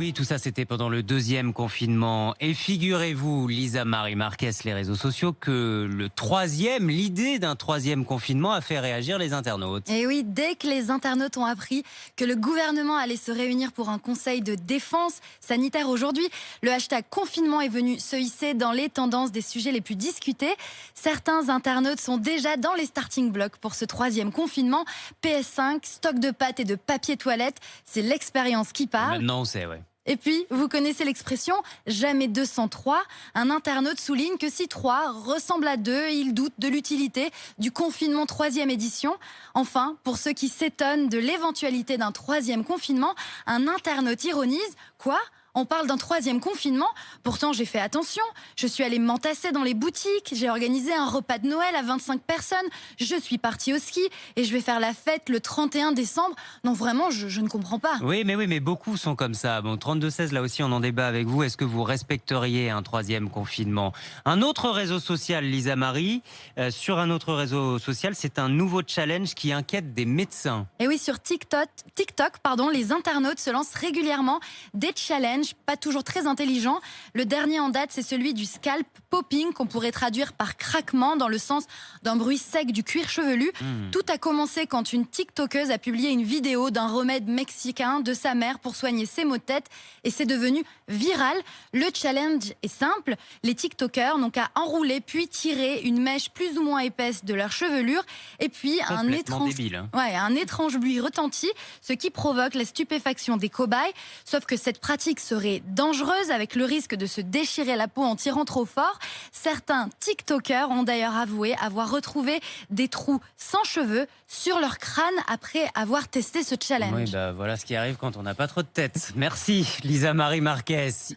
Oui, tout ça, c'était pendant le deuxième confinement. Et figurez-vous, Lisa Marie Marquez, les réseaux sociaux, que l'idée d'un troisième confinement a fait réagir les internautes. Et oui, dès que les internautes ont appris que le gouvernement allait se réunir pour un conseil de défense sanitaire aujourd'hui, le hashtag confinement est venu se hisser dans les tendances des sujets les plus discutés. Certains internautes sont déjà dans les starting blocks pour ce troisième confinement. PS5, stock de pâtes et de papier toilette, c'est l'expérience qui parle. Maintenant, on sait, ouais. Et puis, vous connaissez l'expression « jamais 203 ». Un internaute souligne que si 3 ressemble à 2, il doute de l'utilité du confinement 3e édition. Enfin, pour ceux qui s'étonnent de l'éventualité d'un 3e confinement, un internaute ironise « Quoi ? On parle d'un 3e confinement, pourtant j'ai fait attention, je suis allée m'entasser dans les boutiques, j'ai organisé un repas de Noël à 25 personnes, je suis partie au ski et je vais faire la fête le 31 décembre. Non vraiment, je ne comprends pas. Oui, mais beaucoup sont comme ça. Bon, 32-16, là aussi, on en débat avec vous. Est-ce que vous respecteriez un troisième confinement? Un autre réseau social, Lisa Marie, sur un autre réseau social, c'est un nouveau challenge qui inquiète des médecins. Et oui, sur TikTok, les internautes se lancent régulièrement des challenges pas toujours très intelligents. Le dernier en date, c'est celui du scalp popping, qu'on pourrait traduire par craquement, dans le sens d'un bruit sec du cuir chevelu. Tout a commencé quand une TikTokeuse a publié une vidéo d'un remède mexicain de sa mère pour soigner ses maux de tête, et c'est devenu viral. Le challenge est simple, les TikTokers n'ont qu'à enrouler puis tirer une mèche plus ou moins épaisse de leur chevelure, et puis un débile, hein. un étrange bruit retentit, ce qui provoque la stupéfaction des cobayes. Sauf que cette pratique serait dangereuse, avec le risque de se déchirer la peau en tirant trop fort. Certains TikTokers ont d'ailleurs avoué avoir retrouvé des trous sans cheveux sur leur crâne après avoir testé ce challenge. Oui, voilà ce qui arrive quand on n'a pas trop de tête. Merci, Lisa Marie Marquez.